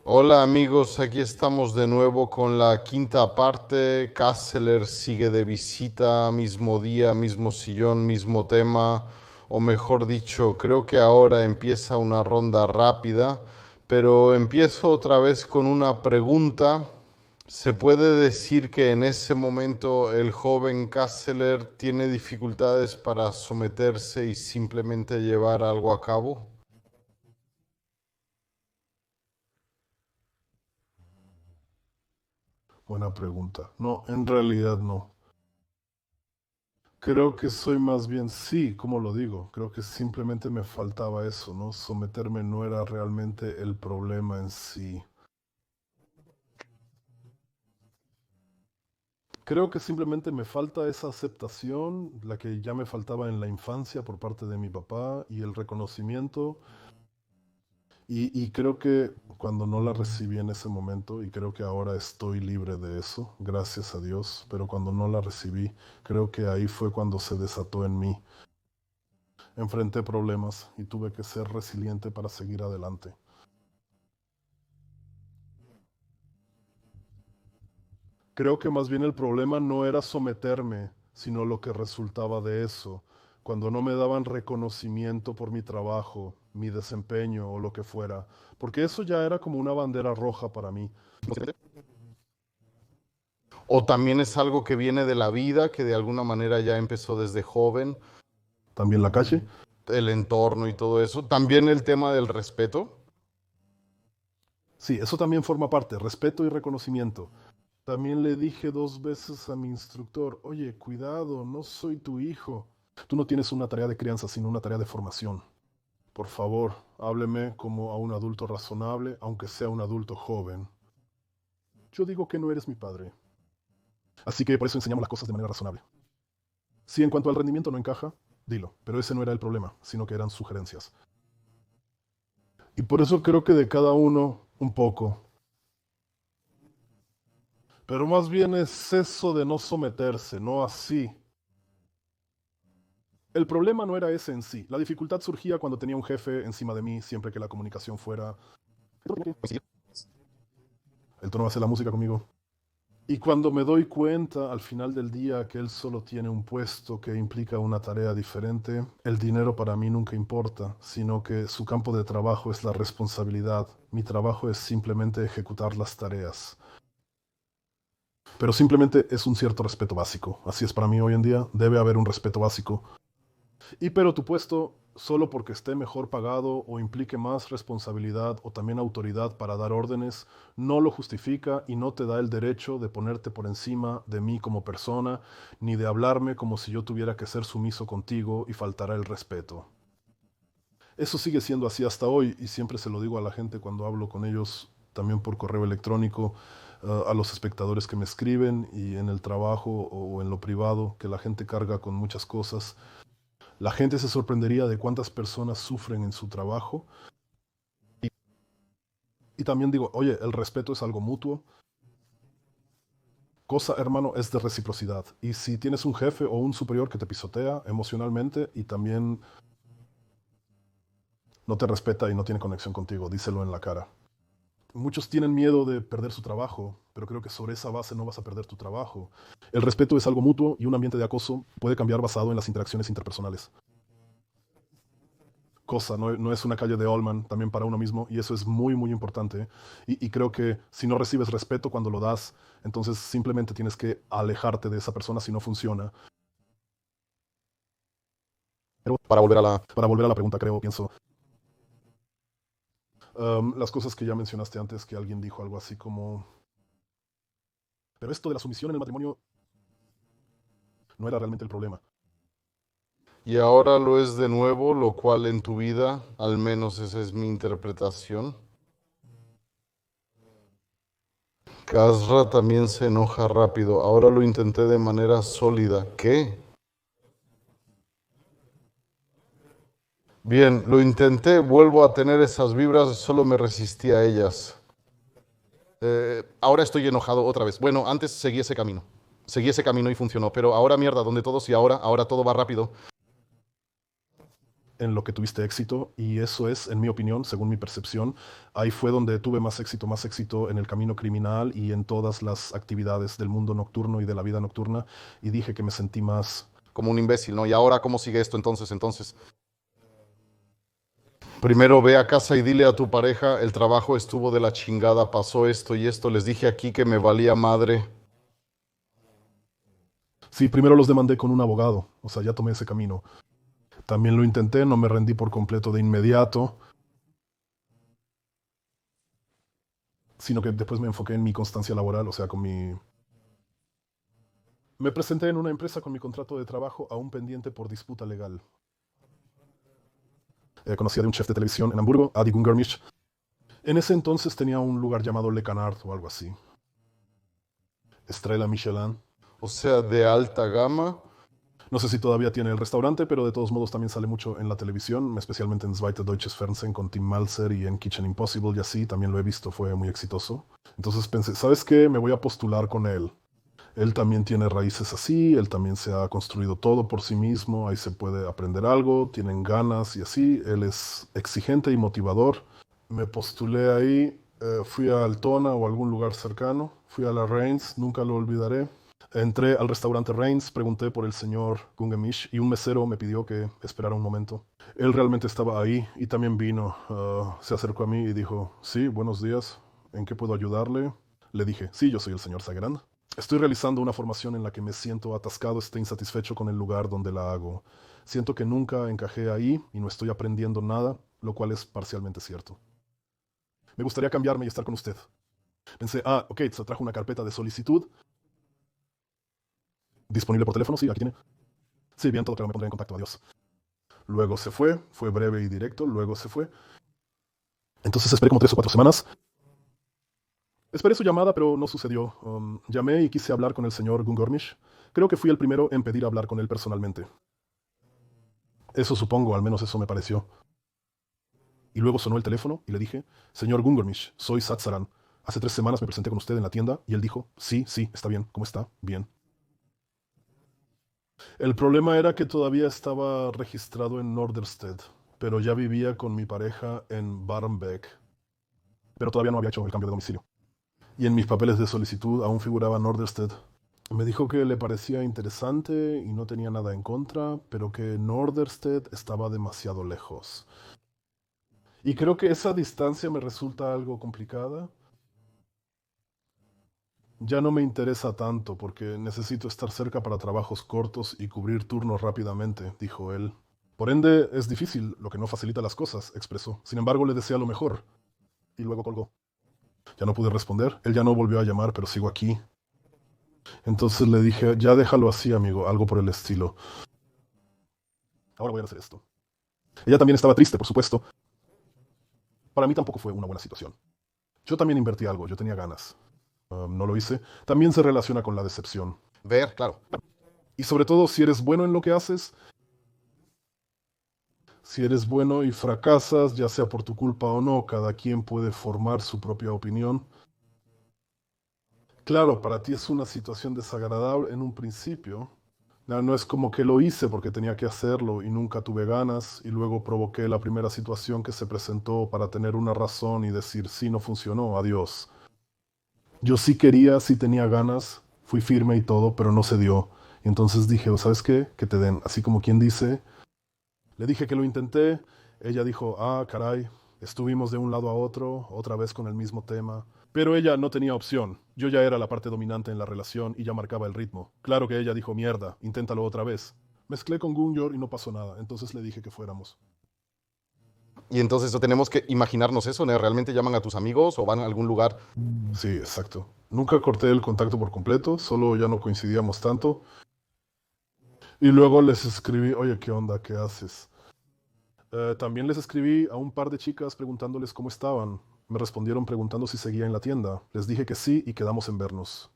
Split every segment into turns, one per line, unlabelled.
Hola amigos, aquí estamos de nuevo con la quinta parte. Kasseler sigue de visita, mismo día, mismo sillón, mismo tema, o mejor dicho, creo que ahora empieza una ronda rápida, pero empiezo otra vez con una pregunta. ¿Se puede decir que en ese momento el joven Kasseler tiene dificultades para someterse y simplemente llevar algo a cabo?
Buena pregunta. No, en realidad no. Creo que soy más bien sí, como lo digo. Creo que simplemente me faltaba eso, ¿no? Someterme no era realmente el problema en sí. Creo que simplemente me falta esa aceptación, la que ya me faltaba en la infancia por parte de mi papá y el reconocimiento. Y creo que cuando no la recibí en ese momento, y creo que ahora estoy libre de eso, gracias a Dios, pero cuando no la recibí, creo que ahí fue cuando se desató en mí. Enfrenté problemas y tuve que ser resiliente para seguir adelante. Creo que más bien el problema no era someterme, sino lo que resultaba de eso. Cuando no me daban reconocimiento por mi trabajo, mi desempeño o lo que fuera, porque eso ya era como una bandera roja para mí.
¿O también es algo que viene de la vida, que de alguna manera ya empezó desde joven,
También la calle.
el entorno y todo eso? También el tema del respeto.
Sí, eso también forma parte, respeto y reconocimiento. También le dije 2 veces a mi instructor, oye, cuidado, no soy tu hijo. Tú no tienes una tarea de crianza, sino una tarea de formación. Por favor, hábleme como a un adulto razonable, aunque sea un adulto joven. Yo digo que no eres mi padre. Así que por eso enseñamos las cosas de manera razonable. Si en cuanto al rendimiento no encaja, dilo. Pero ese no era el problema, sino que eran sugerencias. Y por eso creo que de cada uno un poco. Pero más bien es eso de no someterse, no así. El problema no era ese en sí. La dificultad surgía cuando tenía un jefe encima de mí, siempre que la comunicación fuera... El tono hace la música conmigo. Y cuando me doy cuenta al final del día que él solo tiene un puesto que implica una tarea diferente, el dinero para mí nunca importa, sino que su campo de trabajo es la responsabilidad. Mi trabajo es simplemente ejecutar las tareas. Pero simplemente es un cierto respeto básico. Así es para mí hoy en día. Debe haber un respeto básico. Y pero tu puesto, solo porque esté mejor pagado o implique más responsabilidad o también autoridad para dar órdenes, no lo justifica y no te da el derecho de ponerte por encima de mí como persona, ni de hablarme como si yo tuviera que ser sumiso contigo y faltara el respeto. Eso sigue siendo así hasta hoy y siempre se lo digo a la gente cuando hablo con ellos, también por correo electrónico, a los espectadores que me escriben y en el trabajo o en lo privado, que la gente carga con muchas cosas. La gente se sorprendería de cuántas personas sufren en su trabajo. Y también digo, oye, el respeto es algo mutuo. Cosa, hermano, es de reciprocidad. Y si tienes un jefe o un superior que te pisotea emocionalmente y también no te respeta y no tiene conexión contigo, díselo en la cara. Muchos tienen miedo de perder su trabajo, pero creo que sobre esa base no vas a perder tu trabajo. El respeto es algo mutuo y un ambiente de acoso puede cambiar basado en las interacciones interpersonales. Cosa, no, no es una calle de Allman también para uno mismo y eso es muy, muy importante. Y creo que si no recibes respeto cuando lo das, entonces simplemente tienes que alejarte de esa persona si no funciona. Pero para volver a la pregunta, creo, pienso, las cosas que ya mencionaste antes, que alguien dijo algo así como, pero esto de la sumisión en el matrimonio no era realmente el problema.
Y ahora lo es de nuevo, lo cual en tu vida, al menos esa es mi interpretación. Kasra también se enoja rápido. Ahora lo intenté de manera sólida. ¿Qué? Bien, lo intenté, vuelvo a tener esas vibras, solo me resistí a ellas. Ahora estoy enojado otra vez. Bueno, antes seguí ese camino. Seguí ese camino y funcionó, pero ahora mierda, donde todo sí, ahora todo va rápido.
en lo que tuviste éxito y eso es, en mi opinión, según mi percepción, ahí fue donde tuve más éxito en el camino criminal y en todas las actividades del mundo nocturno y de la vida nocturna y dije que me sentí más...
Como un imbécil, ¿no? ¿Y ahora cómo sigue esto entonces? Primero ve a casa y dile a tu pareja, el trabajo estuvo de la chingada, pasó esto y esto, les dije aquí que me valía madre.
Sí, primero los demandé con un abogado, o sea, ya tomé ese camino. También lo intenté, no me rendí por completo de inmediato, sino que después me enfoqué en mi constancia laboral, o sea, con mi... Me presenté en una empresa con mi contrato de trabajo aún pendiente por disputa legal. Conocía de un chef de televisión en Hamburgo, Adi Gungermisch. En ese entonces tenía un lugar llamado Le Canard o algo así. Estrella Michelin.
O sea, de alta gama.
No sé si todavía tiene el restaurante, pero de todos modos también sale mucho en la televisión, especialmente en Zweite Deutsches Fernsehen con Tim Malzer y en Kitchen Impossible y así, también lo he visto, fue muy exitoso. Entonces pensé, ¿sabes qué? Me voy a postular con él. Él también tiene raíces así, él también se ha construido todo por sí mismo, ahí se puede aprender algo, tienen ganas y así, él es exigente y motivador. Me postulé ahí, fui a Altona o algún lugar cercano, fui a la Reigns, nunca lo olvidaré. Entré al restaurante Reigns, pregunté por el señor Gungemish y un mesero me pidió que esperara un momento. Él realmente estaba ahí y también vino, se acercó a mí y dijo, sí, buenos días, ¿en qué puedo ayudarle? Le dije, sí, yo soy el señor Sagerand. Estoy realizando una formación en la que me siento atascado, estoy insatisfecho con el lugar donde la hago. Siento que nunca encajé ahí y no estoy aprendiendo nada, lo cual es parcialmente cierto. Me gustaría cambiarme y estar con usted. Pensé, ok, se trajo una carpeta de solicitud. ¿Disponible por teléfono? Sí, aquí tiene. Sí, bien, todo claro, me pondré en contacto, adiós. Luego se fue breve y directo, luego se fue. Entonces esperé como 3 o 4 semanas. Esperé su llamada, pero no sucedió. Llamé y quise hablar con el señor Gungormish. Creo que fui el primero en pedir hablar con él personalmente. Eso supongo, al menos eso me pareció. Y luego sonó el teléfono y le dije, señor Gungormish, soy Satsaran. Hace 3 semanas me presenté con usted en la tienda y él dijo, sí, sí, está bien. ¿Cómo está? Bien. El problema era que todavía estaba registrado en Norderstedt, pero ya vivía con mi pareja en Barmbek, pero todavía no había hecho el cambio de domicilio. Y en mis papeles de solicitud aún figuraba Norderstedt. Me dijo que le parecía interesante y no tenía nada en contra, pero que Norderstedt estaba demasiado lejos. Y creo que esa distancia me resulta algo complicada. Ya no me interesa tanto porque necesito estar cerca para trabajos cortos y cubrir turnos rápidamente, dijo él. Por ende, es difícil, lo que no facilita las cosas, expresó. Sin embargo, le desea lo mejor. Y luego colgó. Ya no pude responder. Él ya no volvió a llamar, pero sigo aquí. Entonces le dije, ya déjalo así, amigo, algo por el estilo. Ahora voy a hacer esto. Ella también estaba triste, por supuesto. Para mí tampoco fue una buena situación. Yo también invertí algo, yo tenía ganas. No lo hice. También se relaciona con la decepción.
Ver, claro.
Y sobre todo, si eres bueno en lo que haces, si eres bueno y fracasas, ya sea por tu culpa o no, cada quien puede formar su propia opinión. Claro, para ti es una situación desagradable en un principio. No, no es como que lo hice porque tenía que hacerlo y nunca tuve ganas y luego provoqué la primera situación que se presentó para tener una razón y decir sí, no funcionó, adiós. Yo sí quería, sí tenía ganas, fui firme y todo, pero no se dio. Y entonces dije, "Oh, ¿sabes qué? Que te den, así como quien dice, le dije que lo intenté, ella dijo, caray, estuvimos de un lado a otro, otra vez con el mismo tema. Pero ella no tenía opción. Yo ya era la parte dominante en la relación y ya marcaba el ritmo. Claro que ella dijo, mierda, inténtalo otra vez. Mezclé con Gunyor y no pasó nada, entonces le dije que fuéramos.
Y entonces tenemos que imaginarnos eso, ¿no? ¿Realmente llaman a tus amigos o van a algún lugar?
Sí, exacto. Nunca corté el contacto por completo, solo ya no coincidíamos tanto. Y luego les escribí, oye, ¿qué onda? ¿Qué haces? También les escribí a un par de chicas preguntándoles cómo estaban. Me respondieron preguntando si seguía en la tienda. Les dije que sí y quedamos en vernos.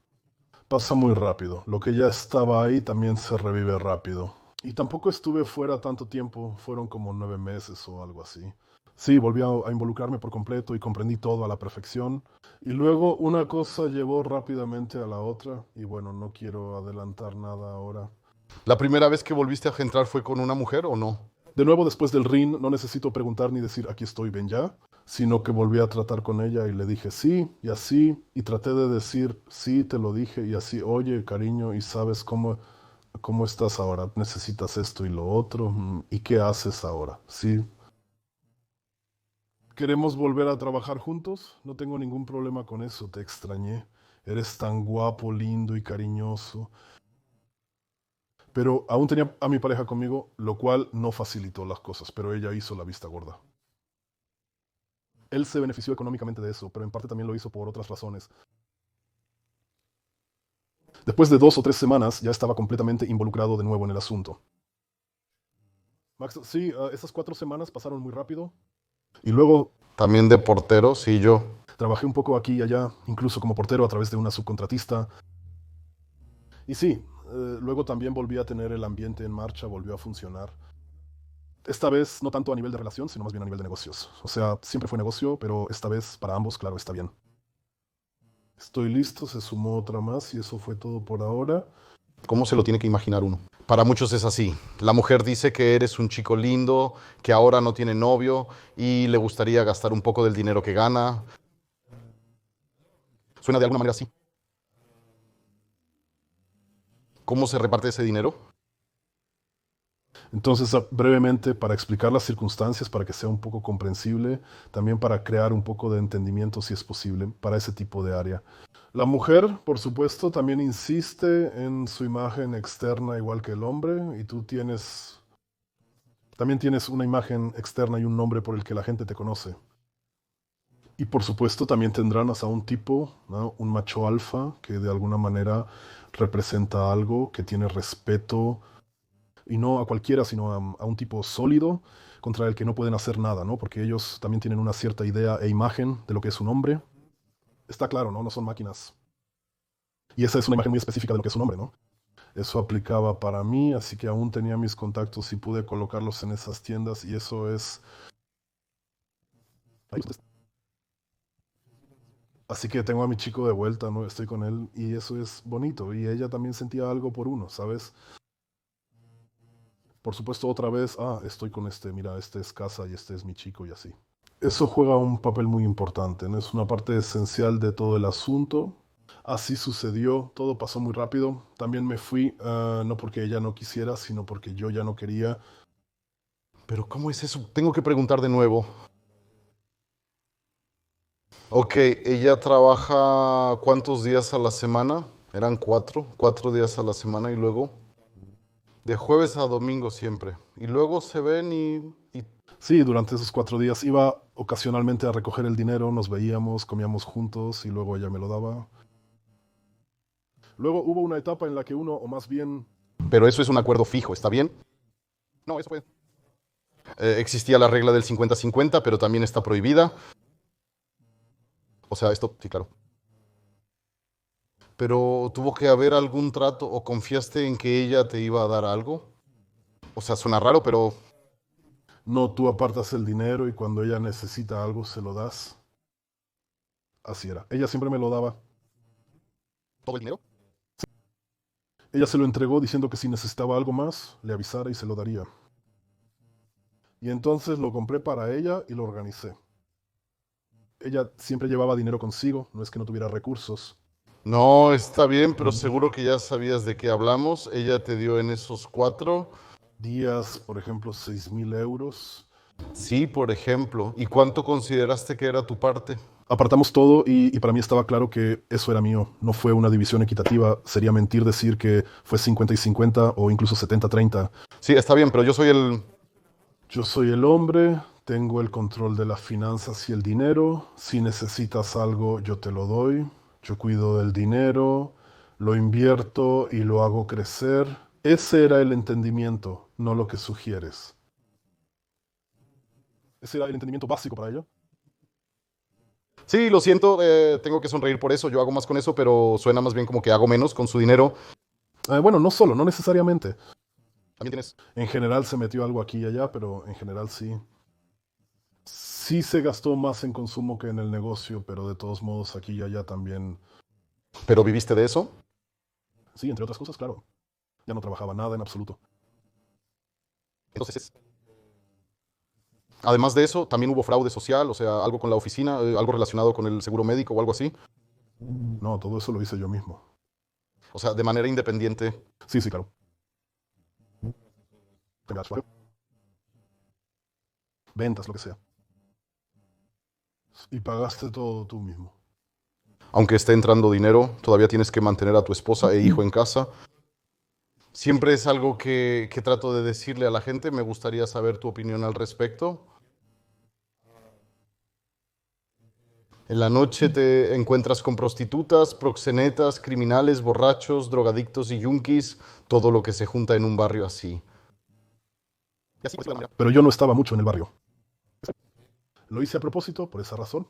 Pasa muy rápido. Lo que ya estaba ahí también se revive rápido. Y tampoco estuve fuera tanto tiempo. Fueron como 9 meses o algo así. Sí, volví a involucrarme por completo y comprendí todo a la perfección. Y luego una cosa llevó rápidamente a la otra. Y bueno, no quiero adelantar nada ahora.
¿La primera vez que volviste a entrar fue con una mujer o no?
De nuevo, después del ring, no necesito preguntar ni decir aquí estoy, ven ya, sino que volví a tratar con ella y le dije sí, y así, y traté de decir sí, te lo dije, y así, oye, cariño, y sabes cómo estás ahora, necesitas esto y lo otro, ¿y qué haces ahora? Sí, ¿queremos volver a trabajar juntos? No tengo ningún problema con eso, te extrañé. Eres tan guapo, lindo y cariñoso. Pero aún tenía a mi pareja conmigo, lo cual no facilitó las cosas, pero ella hizo la vista gorda. Él se benefició económicamente de eso, pero en parte también lo hizo por otras razones. Después de 2 o 3 semanas ya estaba completamente involucrado de nuevo en el asunto. Max, sí, esas 4 semanas pasaron muy rápido. Y luego
También de portero, sí, yo.
trabajé un poco aquí y allá, incluso como portero a través de una subcontratista. Y sí, luego también volví a tener el ambiente en marcha, volvió a funcionar. Esta vez no tanto a nivel de relación, sino más bien a nivel de negocios. O sea, siempre fue negocio, pero esta vez para ambos, claro, está bien. Estoy listo, se sumó otra más y eso fue todo por ahora.
¿Cómo se lo tiene que imaginar uno? Para muchos es así. La mujer dice que eres un chico lindo, que ahora no tiene novio y le gustaría gastar un poco del dinero que gana. Suena de alguna manera así. ¿Cómo se reparte ese dinero?
Entonces, brevemente, para explicar las circunstancias, para que sea un poco comprensible, también para crear un poco de entendimiento, si es posible, para ese tipo de área. La mujer, por supuesto, también insiste en su imagen externa igual que el hombre, y tú también tienes una imagen externa y un nombre por el que la gente te conoce. Y por supuesto, también tendrán hasta un tipo, ¿no? Un macho alfa, que de alguna manera representa algo, que tiene respeto y no a cualquiera, sino a un tipo sólido contra el que no pueden hacer nada, ¿no? Porque ellos también tienen una cierta idea e imagen de lo que es un hombre. Está claro, ¿no? No son máquinas. Y esa es una imagen muy específica de lo que es un hombre, ¿no? Eso aplicaba para mí, así que aún tenía mis contactos y pude colocarlos en esas tiendas y eso es... Así que tengo a mi chico de vuelta, ¿no? Estoy con él y eso es bonito. Y ella también sentía algo por uno, ¿sabes? Por supuesto, otra vez, estoy con este, mira, este es casa y este es mi chico y así. Eso juega un papel muy importante, ¿no? Es una parte esencial de todo el asunto. Así sucedió, todo pasó muy rápido. También me fui, no porque ella no quisiera, sino porque yo ya no quería.
Pero ¿cómo es eso? Tengo que preguntar de nuevo. Ok, ella trabaja ¿cuántos días a la semana? Eran 4 días a la semana y luego de jueves a domingo siempre. Y luego se ven y
Sí, durante esos 4 días iba ocasionalmente a recoger el dinero, nos veíamos, comíamos juntos y luego ella me lo daba. Luego hubo una etapa en la que uno, o más bien,
pero eso es un acuerdo fijo, ¿está bien? No, eso fue. Existía la regla del 50-50, pero también está prohibida. O sea, esto, sí, claro. Pero tuvo que haber algún trato o confiaste en que ella te iba a dar algo. O sea, suena raro, pero
no, tú apartas el dinero y cuando ella necesita algo se lo das. Así era. Ella siempre me lo daba.
todo el dinero.
Ella se lo entregó diciendo que si necesitaba algo más, le avisara y se lo daría. Y entonces lo compré para ella y lo organicé. Ella siempre llevaba dinero consigo, no es que no tuviera recursos.
No, está bien, pero seguro que ya sabías de qué hablamos. Ella te dio en esos 4.
Días, por ejemplo, 6.000 euros.
Sí, por ejemplo. ¿Y cuánto consideraste que era tu parte?
Apartamos todo y para mí estaba claro que eso era mío. No fue una división equitativa. Sería mentir decir que fue 50 y 50 o incluso 70-30.
Sí, está bien, pero yo soy el...
Yo soy el hombre, tengo el control de las finanzas y el dinero. Si necesitas algo, yo te lo doy. Yo cuido del dinero, lo invierto y lo hago crecer. Ese era el entendimiento, no lo que sugieres. Ese era el entendimiento básico para ella.
Sí, lo siento, tengo que sonreír por eso. Yo hago más con eso, pero suena más bien como que hago menos con su dinero.
Bueno, no solo, no necesariamente.
También tienes...
En general se metió algo aquí y allá, pero en general sí. Sí se gastó más en consumo que en el negocio, pero de todos modos aquí y allá también.
¿Pero viviste de eso?
Sí, entre otras cosas, claro. Ya no trabajaba nada en absoluto.
Entonces, Además de eso, también hubo fraude social, o sea, algo con la oficina, algo relacionado con el seguro médico o algo así.
No, todo eso lo hice yo mismo.
O sea, de manera independiente.
Sí, sí, claro. Ventas, lo que sea. Y pagaste todo tú mismo.
Aunque esté entrando dinero, todavía tienes que mantener a tu esposa e hijo en casa. Siempre es algo que trato de decirle a la gente. Me gustaría saber tu opinión al respecto. En la noche te encuentras con prostitutas, proxenetas, criminales, borrachos, drogadictos y yunquis, todo lo que se junta en un barrio así. Y así, pues,
Pero yo no estaba mucho en el barrio. Lo hice a propósito, por esa razón.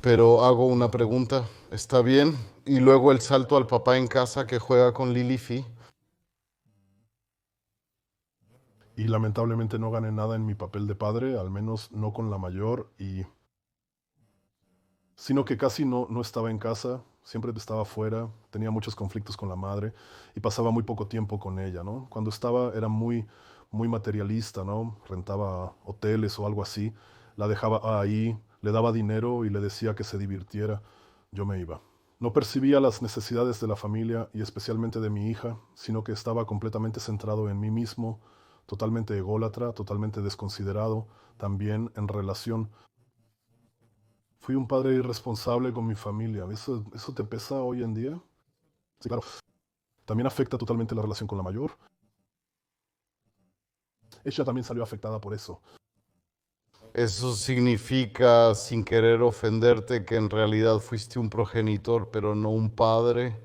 pero hago una pregunta, ¿está bien? Y luego el salto al papá en casa que juega con Lily Fee.
Y lamentablemente no gané nada en mi papel de padre, al menos no con la mayor, sino que casi no estaba en casa, siempre estaba fuera, tenía muchos conflictos con la madre y pasaba muy poco tiempo con ella, ¿no? Cuando estaba era muy materialista, ¿no? Rentaba hoteles o algo así, la dejaba ahí, le daba dinero y le decía que se divirtiera, yo me iba. No percibía las necesidades de la familia y especialmente de mi hija, sino que estaba completamente centrado en mí mismo, totalmente ególatra, totalmente desconsiderado, también en relación. Fui un padre irresponsable con mi familia. ¿Eso te pesa hoy en día? Sí, claro. También afecta totalmente la relación con la mayor. Ella también salió afectada por eso.
Eso significa, sin querer ofenderte, que en realidad fuiste un progenitor, pero no un padre.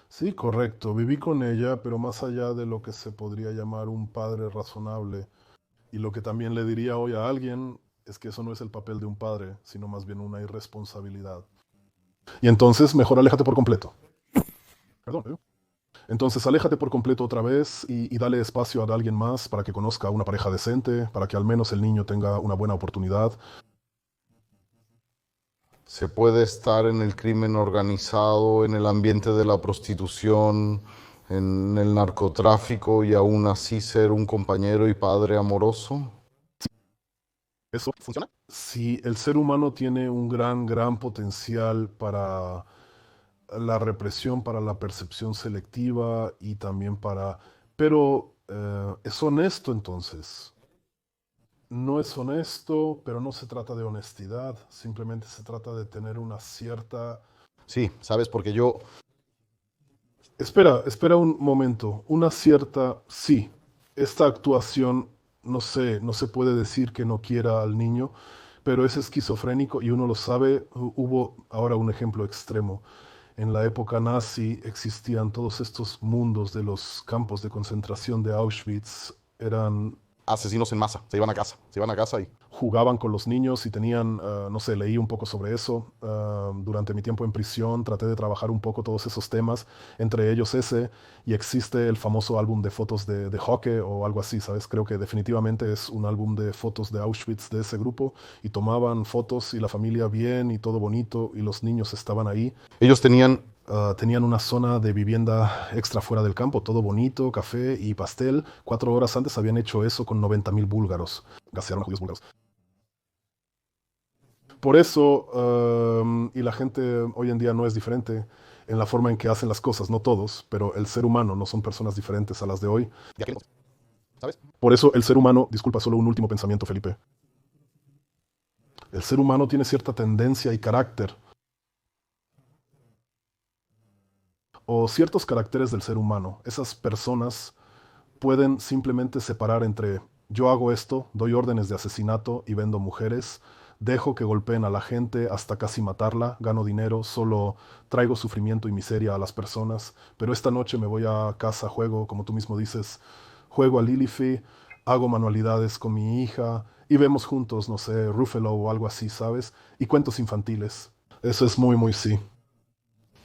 Sí, correcto. Viví con ella, pero más allá de lo que se podría llamar un padre razonable. Y lo que también le diría hoy a alguien es que eso no es el papel de un padre, sino más bien una irresponsabilidad. Y entonces, mejor aléjate por completo. Perdón, ¿eh? Entonces, aléjate por completo otra vez y dale espacio a alguien más para que conozca a una pareja decente, para que al menos el niño tenga una buena oportunidad.
Se puede estar en el crimen organizado, en el ambiente de la prostitución, en el narcotráfico y aún así ser un compañero y padre amoroso.
¿Eso funciona? Si el ser humano tiene un gran potencial para la represión, para la percepción selectiva y también para... Pero es honesto entonces. No es honesto, pero no se trata de honestidad, simplemente se trata de tener una cierta...
Sí, sabes, porque yo,
Espera un momento, una cierta... Sí, esta actuación, no sé, no se puede decir que no quiera al niño, pero es esquizofrénico y uno lo sabe. Hubo ahora un ejemplo extremo. En la época nazi existían todos estos mundos de los campos de concentración de Auschwitz. Eran,
asesinos en masa, se iban a casa y...
jugaban con los niños y tenían, no sé, leí un poco sobre eso. Durante mi tiempo en prisión traté de trabajar un poco todos esos temas, entre ellos ese, y existe el famoso álbum de fotos de Hocke o algo así, ¿sabes? Creo que definitivamente es un álbum de fotos de Auschwitz de ese grupo y tomaban fotos y la familia bien y todo bonito y los niños estaban ahí.
Ellos tenían,
Tenían una zona de vivienda extra fuera del campo, todo bonito, café y pastel. 4 horas antes habían hecho eso con 90.000 búlgaros. Gasearon a judíos búlgaros. Por eso, y la gente hoy en día no es diferente en la forma en que hacen las cosas, no todos, pero el ser humano no son personas diferentes a las de hoy.
de aquel entonces, ¿sabes?
Por eso el ser humano, disculpa, solo un último pensamiento, Felipe. El ser humano tiene cierta tendencia y carácter, o ciertos caracteres del ser humano. Esas personas pueden simplemente separar entre yo hago esto, doy órdenes de asesinato y vendo mujeres, dejo que golpeen a la gente hasta casi matarla, gano dinero, solo traigo sufrimiento y miseria a las personas, pero esta noche me voy a casa, juego, como tú mismo dices, juego a Lilify, hago manualidades con mi hija y vemos juntos, no sé, Ruffalo o algo así, ¿sabes? Y cuentos infantiles. Eso es muy sí.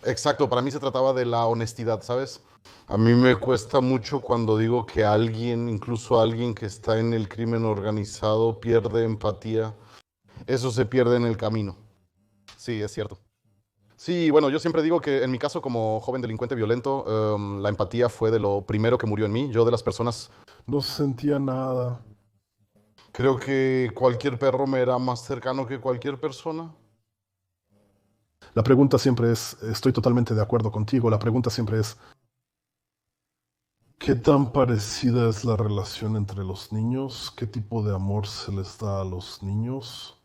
Exacto, para mí se trataba de la honestidad, ¿sabes? A mí me cuesta mucho cuando digo que alguien, incluso alguien que está en el crimen organizado, pierde empatía. Eso se pierde en el camino. Sí, es cierto. Sí, bueno, yo siempre digo que en mi caso como joven delincuente violento, la empatía fue de lo primero que murió en mí. Yo de las personas
No sentía nada.
Creo que cualquier perro me era más cercano que cualquier persona.
La pregunta siempre es, estoy totalmente de acuerdo contigo, la pregunta siempre es, ¿qué tan parecida es la relación entre los niños? ¿Qué tipo de amor se les da a los niños?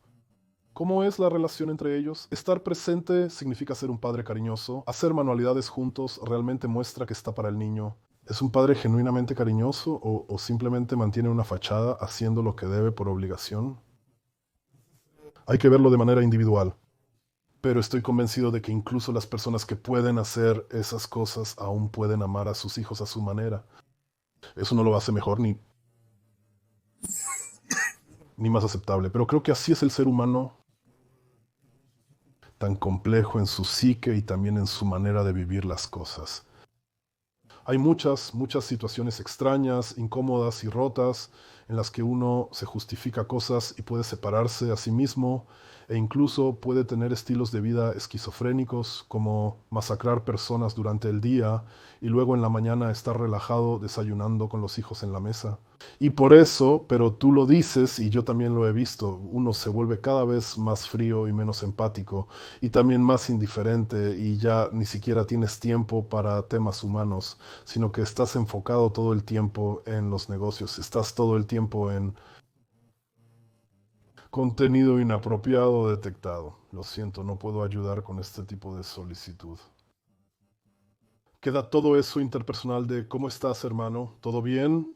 ¿Cómo es la relación entre ellos? Estar presente significa ser un padre cariñoso. Hacer manualidades juntos realmente muestra que está para el niño. ¿Es un padre genuinamente cariñoso o simplemente mantiene una fachada haciendo lo que debe por obligación? Hay que verlo de manera individual, pero estoy convencido de que incluso las personas que pueden hacer esas cosas aún pueden amar a sus hijos a su manera. Eso no lo hace mejor ni más aceptable, pero creo que así es el ser humano, tan complejo en su psique y también en su manera de vivir las cosas. Hay muchas situaciones extrañas, incómodas y rotas en las que uno se justifica cosas y puede separarse a sí mismo e incluso puede tener estilos de vida esquizofrénicos como masacrar personas durante el día y luego en la mañana estar relajado desayunando con los hijos en la mesa. Y por eso, pero tú lo dices y yo también lo he visto, uno se vuelve cada vez más frío y menos empático y también más indiferente y ya ni siquiera tienes tiempo para temas humanos, sino que estás enfocado todo el tiempo en los negocios, estás todo el tiempo en contenido inapropiado detectado. Lo siento, no puedo ayudar con este tipo de solicitud. Queda todo eso interpersonal de ¿cómo estás, hermano? ¿Todo bien?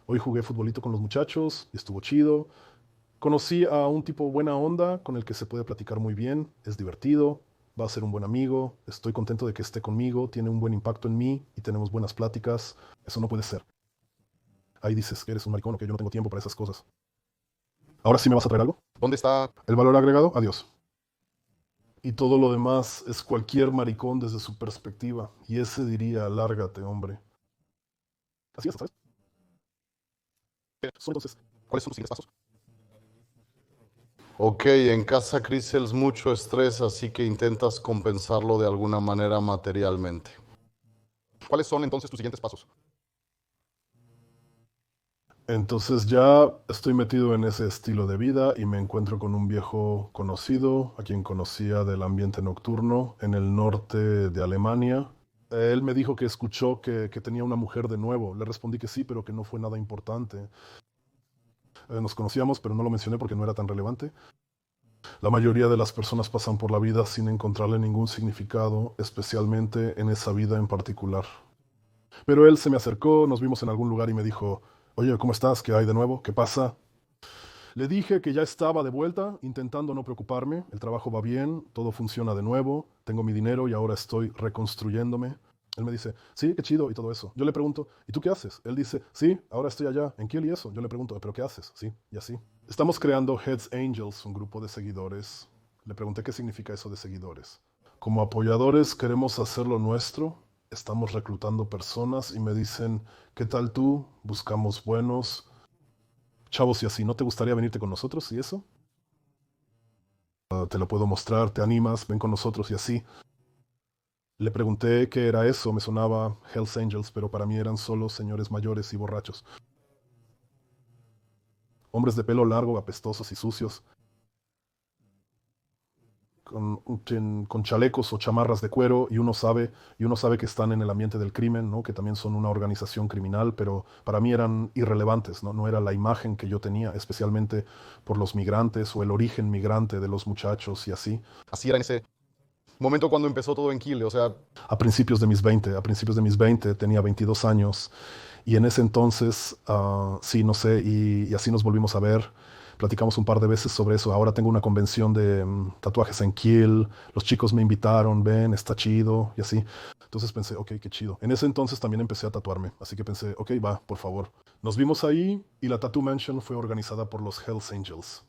Hoy jugué futbolito con los muchachos y estuvo chido. Conocí a un tipo buena onda con el que se puede platicar muy bien, es divertido, va a ser un buen amigo, estoy contento de que esté conmigo, tiene un buen impacto en mí y tenemos buenas pláticas. Eso no puede ser. Ahí dices que eres un maricón o que yo no tengo tiempo para esas cosas. ¿Ahora sí me vas a traer algo?
¿Dónde está?
¿El valor agregado? Adiós. Y todo lo demás es cualquier maricón desde su perspectiva. Y ese diría, lárgate, hombre. Así es, ¿sabes? Son entonces, ¿cuáles son los siguientes pasos?
Ok, en casa Crisels mucho estrés, así que intentas compensarlo de alguna manera materialmente. ¿Cuáles son entonces tus siguientes pasos?
Entonces ya estoy metido en ese estilo de vida y me encuentro con un viejo conocido, a quien conocía del ambiente nocturno en el norte de Alemania. Él me dijo que escuchó que tenía una mujer de nuevo. Le respondí que sí, pero que no fue nada importante. Nos conocíamos, pero no lo mencioné porque no era tan relevante. La mayoría de las personas pasan por la vida sin encontrarle ningún significado, especialmente en esa vida en particular. Pero él se me acercó, nos vimos en algún lugar y me dijo, oye, ¿cómo estás? ¿Qué hay de nuevo? ¿Qué pasa? Le dije que ya estaba de vuelta, intentando no preocuparme, el trabajo va bien, todo funciona de nuevo, tengo mi dinero y ahora estoy reconstruyéndome. Él me dice, sí, qué chido y todo eso. Yo le pregunto, ¿y tú qué haces? Él dice, sí, ahora estoy allá, en Kiel y eso. Yo le pregunto, ¿pero qué haces? Sí, y así. Estamos creando Heads Angels, un grupo de seguidores. Le pregunté qué significa eso de seguidores. Como apoyadores queremos hacer lo nuestro, estamos reclutando personas y me dicen, ¿qué tal tú? Buscamos buenos chavos y así. ¿No te gustaría venirte con nosotros y eso? Te lo puedo mostrar, te animas, ven con nosotros y así. Le pregunté qué era eso, me sonaba Hells Angels, pero para mí eran solo señores mayores y borrachos. Hombres de pelo largo, apestosos y sucios, con chalecos o chamarras de cuero y uno sabe que están en el ambiente del crimen, ¿no? Que también son una organización criminal, pero para mí eran irrelevantes, ¿no? No era la imagen que yo tenía, especialmente por los migrantes o el origen migrante de los muchachos y así.
Así era en ese momento cuando empezó todo en Kile, o sea,
A principios de mis 20 tenía 22 años y en ese entonces, sí, no sé, y así nos volvimos a ver. Platicamos un par de veces sobre eso. Ahora tengo una convención de tatuajes en Kiel. Los chicos me invitaron, ven, está chido y así. Entonces pensé, ok, qué chido. En ese entonces también empecé a tatuarme, así que pensé, ok, va, por favor. Nos vimos ahí y la Tattoo Mansion fue organizada por los Hells Angels.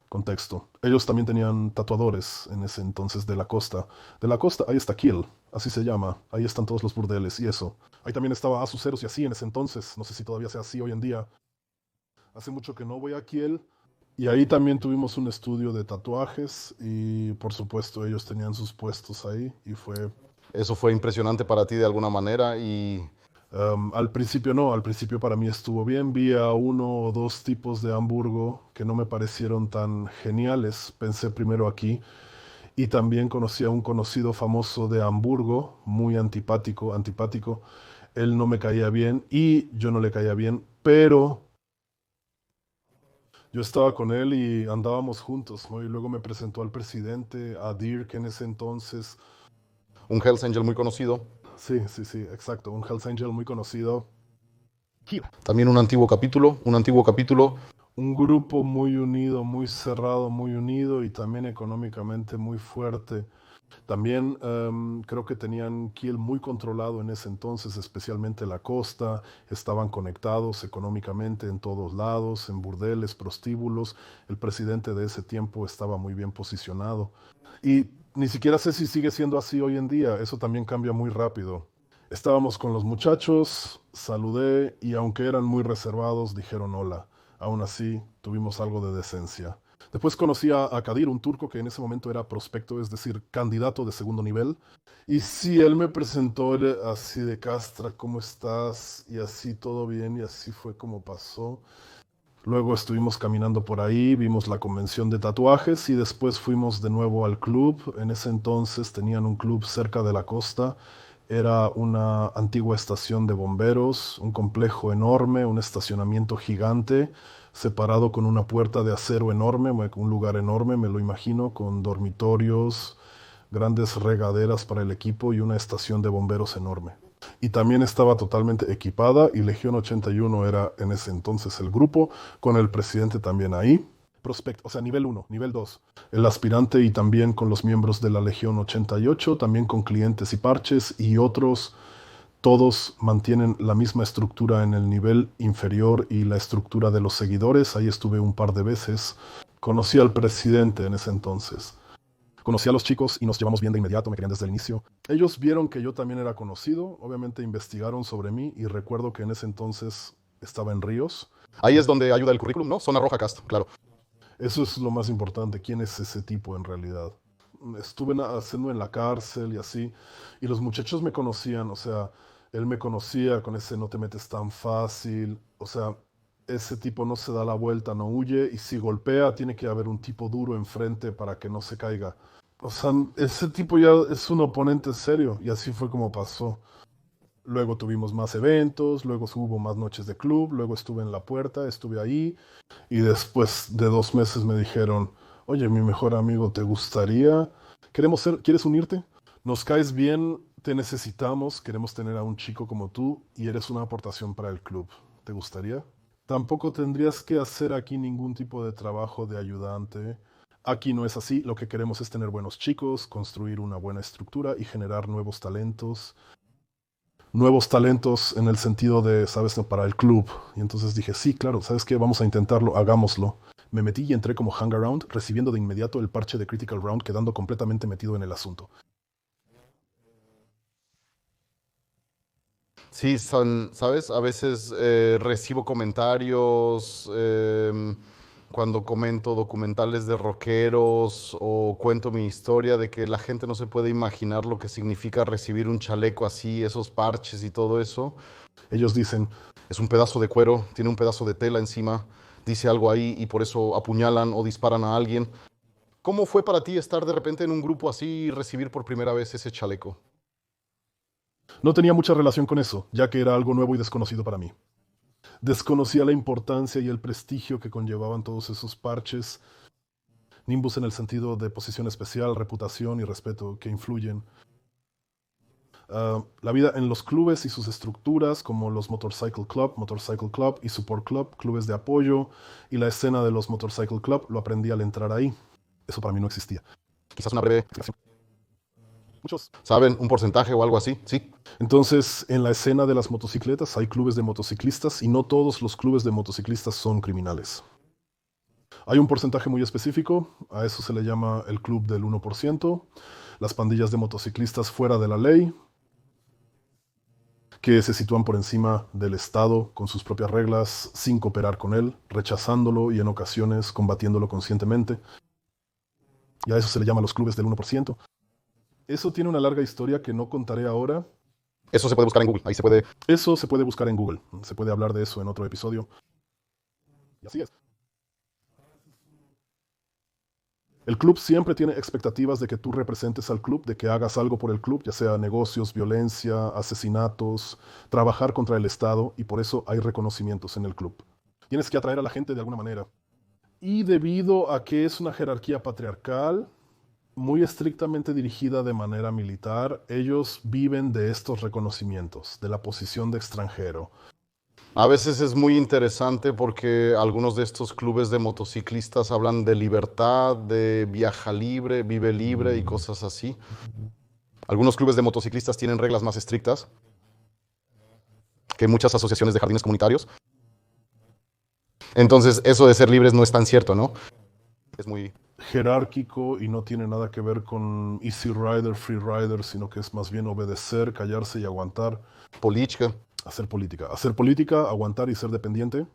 Contexto. Ellos también tenían tatuadores en ese entonces de la costa. De la costa, ahí está Kiel, así se llama. Ahí están todos los burdeles y eso. Ahí también estaba Azuceros y así en ese entonces. No sé si todavía sea así hoy en día. Hace mucho que no voy a Kiel. Y ahí también tuvimos un estudio de tatuajes y por supuesto ellos tenían sus puestos ahí y fue...
eso fue impresionante para ti de alguna manera y
Al principio no, al principio para mí estuvo bien. Vi a uno o dos tipos de Hamburgo que no me parecieron tan geniales. Pensé primero aquí. Y también conocí a un conocido famoso de Hamburgo, muy antipático, antipático. Él no me caía bien y yo no le caía bien, pero yo estaba con él y andábamos juntos, ¿no? Y luego me presentó al presidente, a Dirk en ese entonces.
Un Hells Angel muy conocido.
Sí, sí, sí, exacto, un Hells Angel muy conocido.
También un antiguo capítulo.
Un grupo muy unido, muy cerrado, muy unido y también económicamente muy fuerte. También creo que tenían Kiel muy controlado en ese entonces, especialmente la costa. Estaban conectados económicamente en todos lados, en burdeles, prostíbulos. El presidente de ese tiempo estaba muy bien posicionado. Y ni siquiera sé si sigue siendo así hoy en día. Eso también cambia muy rápido. Estábamos con los muchachos, saludé y aunque eran muy reservados, dijeron hola. Aún así, tuvimos algo de decencia. Después conocí a Kadir, un turco que en ese momento era prospecto, es decir, candidato de segundo nivel. Y sí, él me presentó así de Castra, ¿cómo estás? Y así todo bien, y así fue como pasó. Luego estuvimos caminando por ahí, vimos la convención de tatuajes y después fuimos de nuevo al club. En ese entonces tenían un club cerca de la costa. Era una antigua estación de bomberos, un complejo enorme, un estacionamiento gigante, separado con una puerta de acero enorme, un lugar enorme, me lo imagino, con dormitorios, grandes regaderas para el equipo y una estación de bomberos enorme. Y también estaba totalmente equipada y Legión 81 era en ese entonces el grupo, con el presidente también ahí. Prospect, o sea, nivel uno, nivel 2. El aspirante y también con los miembros de la Legión 88, también con clientes y parches y otros, todos mantienen la misma estructura en el nivel inferior y la estructura de los seguidores. Ahí estuve un par de veces. Conocí al presidente en ese entonces. Conocí a los chicos y nos llevamos bien de inmediato, me querían desde el inicio. Ellos vieron que yo también era conocido, obviamente investigaron sobre mí y recuerdo que en ese entonces estaba en Ríos.
Ahí es donde ayuda el currículum, ¿no? Zona Roja Cast, claro.
Eso es lo más importante, quién es ese tipo en realidad. Estuve haciendo en la cárcel y así, y los muchachos me conocían, o sea, él me conocía con ese no te metes tan fácil, o sea, ese tipo no se da la vuelta, no huye, y si golpea tiene que haber un tipo duro enfrente para que no se caiga. O sea, ese tipo ya es un oponente serio, y así fue como pasó. Luego tuvimos más eventos, luego hubo más noches de club, luego estuve en la puerta, estuve ahí, y después de 2 meses me dijeron, oye, mi mejor amigo, ¿te gustaría? ¿Quieres unirte? Nos caes bien, te necesitamos, queremos tener a un chico como tú y eres una aportación para el club. ¿Te gustaría? Tampoco tendrías que hacer aquí ningún tipo de trabajo de ayudante. Aquí no es así, lo que queremos es tener buenos chicos, construir una buena estructura y generar nuevos talentos. Nuevos talentos en el sentido de, ¿sabes? No, para el club. Y entonces dije, sí, claro, ¿sabes qué? Vamos a intentarlo, hagámoslo. Me metí y entré como hangaround, recibiendo de inmediato el parche de Critical Round, quedando completamente metido en el asunto.
Sí, ¿sabes? A veces recibo comentarios cuando comento documentales de rockeros o cuento mi historia de que la gente no se puede imaginar lo que significa recibir un chaleco así, esos parches y todo eso.
Ellos dicen,
Es un pedazo de cuero, tiene un pedazo de tela encima, dice algo ahí y por eso apuñalan o disparan a alguien. ¿Cómo fue para ti estar de repente en un grupo así y recibir por primera vez ese chaleco?
no tenía mucha relación con eso, ya que era algo nuevo y desconocido para mí. Desconocía la importancia y el prestigio que conllevaban todos esos parches, Nimbus en el sentido de posición especial, reputación y respeto que influyen. La vida en los clubes y sus estructuras, como los Motorcycle Club y Support Club, clubes de apoyo, y la escena de los Motorcycle Club, lo aprendí al entrar ahí. Eso para mí no existía.
Quizás una breve explicación.
Muchos.
¿Saben? ¿Un porcentaje o algo así? Sí.
Entonces, en la escena de las motocicletas hay clubes de motociclistas y no todos los clubes de motociclistas son criminales. Hay un porcentaje muy específico, a eso se le llama el club del 1%, las pandillas de motociclistas fuera de la ley, que se sitúan por encima del Estado con sus propias reglas, sin cooperar con él, rechazándolo y en ocasiones combatiéndolo conscientemente. Y a eso se le llama los clubes del 1%. Eso tiene una larga historia que no contaré ahora,
Eso se puede buscar en Google, ahí se puede.
Eso se puede buscar en Google. Se puede hablar de eso en otro episodio. Y así es. El club siempre tiene expectativas de que tú representes al club, de que hagas algo por el club, ya sea negocios, violencia, asesinatos, trabajar contra el Estado, y por eso hay reconocimientos en el club. Tienes que atraer a la gente de alguna manera. Y debido a que es una jerarquía patriarcal, muy estrictamente dirigida de manera militar, ellos viven de estos reconocimientos, de la posición de extranjero.
A veces es muy interesante porque algunos de estos clubes de motociclistas hablan de libertad, de viaja libre, vive libre y cosas así. Algunos clubes de motociclistas tienen reglas más estrictas que muchas asociaciones de jardines comunitarios. Entonces, eso de ser libres no es tan cierto, ¿no? Es muy
Jerárquico y no tiene nada que ver con Easy Rider, Free Rider, sino que es más bien obedecer, callarse y aguantar.
política.
Hacer política. Hacer política, aguantar y ser dependiente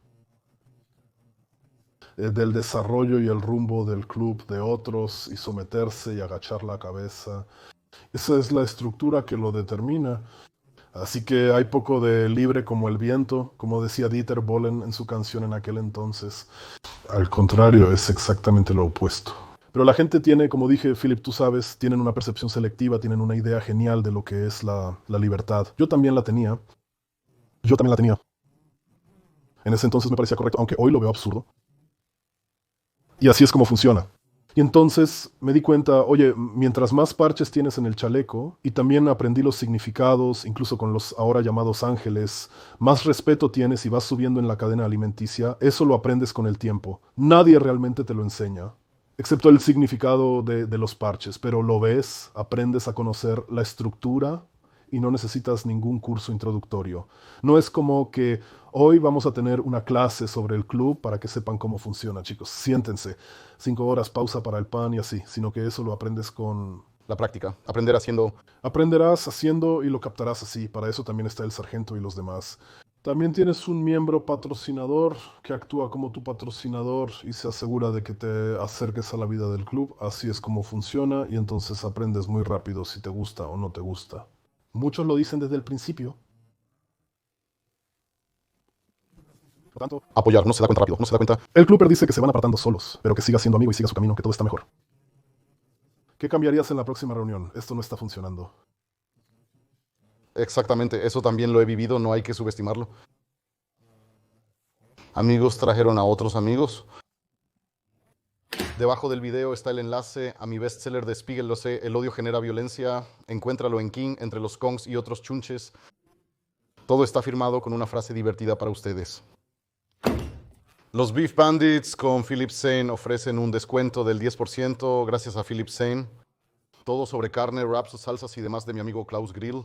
del desarrollo y el rumbo del club de otros y someterse y agachar la cabeza. Esa es la estructura que lo determina. Así que hay poco de libre como el viento, como decía Dieter Bohlen en su canción en aquel entonces. Al contrario, es exactamente lo opuesto. Pero la gente tiene, como dije, Philip, tú sabes, tienen una percepción selectiva, tienen una idea genial de lo que es la libertad. Yo también la tenía. Yo también la tenía. En ese entonces me parecía correcto, aunque hoy lo veo absurdo. Y así es como funciona. Y entonces me di cuenta, oye, mientras más parches tienes en el chaleco, y también aprendí los significados, incluso con los ahora llamados ángeles, más respeto tienes y vas subiendo en la cadena alimenticia, eso lo aprendes con el tiempo. Nadie realmente te lo enseña, excepto el significado de los parches, pero lo ves, aprendes a conocer la estructura y no necesitas ningún curso introductorio. No es como que hoy vamos a tener una clase sobre el club para que sepan cómo funciona, chicos. Siéntense, 5 horas, pausa para el pan y así, sino que eso lo aprendes con...
La práctica, aprender haciendo.
Aprenderás haciendo y lo captarás así. Para eso también está el sargento y los demás. También tienes un miembro patrocinador que actúa como tu patrocinador y se asegura de que te acerques a la vida del club. Así es como funciona y entonces aprendes muy rápido si te gusta o no te gusta. Muchos lo dicen desde el principio. Por tanto,
Apoyar, no se da cuenta rápido, no se da cuenta.
el clubber dice que se van apartando solos, pero que siga siendo amigo y siga su camino, que todo está mejor. ¿Qué cambiarías en la próxima reunión? Esto no está funcionando.
Exactamente, eso también lo he vivido, no hay que subestimarlo. Amigos trajeron a otros amigos. Debajo del video está el enlace a mi bestseller de Spiegel, lo sé, El odio genera violencia. Encuéntralo en King, entre los Kongs y otros chunches. Todo está firmado con una frase divertida para ustedes. Los Beef Bandits con Philip Zane ofrecen un descuento del 10% gracias a Philip Zane. Todo sobre carne, wraps, salsas y demás de mi amigo Klaus Grill.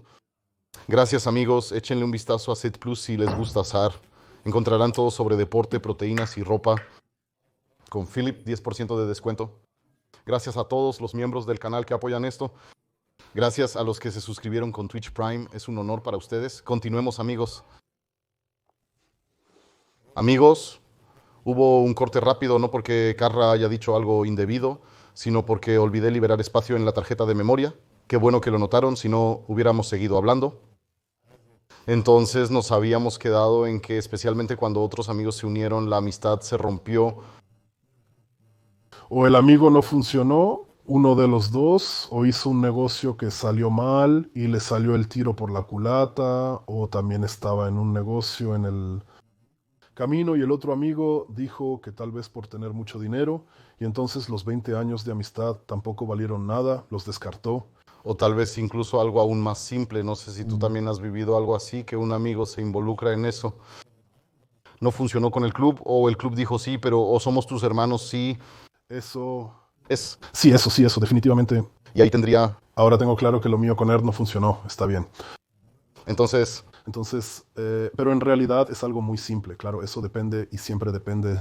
Gracias amigos, échenle un vistazo a Set Plus si les gusta asar. Encontrarán todo sobre deporte, proteínas y ropa. Con Philip, 10% de descuento. Gracias a todos los miembros del canal que apoyan esto. Gracias a los que se suscribieron con Twitch Prime. Es un honor para ustedes. Continuemos, amigos. Amigos, hubo un corte rápido, no porque Carra haya dicho algo indebido, sino porque olvidé liberar espacio en la tarjeta de memoria. Qué bueno que lo notaron, si no hubiéramos seguido hablando. Entonces nos habíamos quedado en que especialmente cuando otros amigos se unieron, la amistad se rompió.
O el amigo no funcionó, uno de los dos, o hizo un negocio que salió mal y le salió el tiro por la culata, o también estaba en un negocio en el camino y el otro amigo dijo que tal vez por tener mucho dinero, y entonces los 20 años de amistad tampoco valieron nada, los descartó.
O tal vez incluso algo aún más simple. No sé si tú también has vivido algo así, que un amigo se involucra en eso. No funcionó con el club, o el club dijo sí, pero o somos tus hermanos, sí.
Eso...
Es.
Sí, eso, definitivamente.
Y ahí tendría.
Ahora tengo claro que lo mío con Erd no funcionó, está bien.
Entonces,
pero en realidad es algo muy simple, claro, eso depende y siempre depende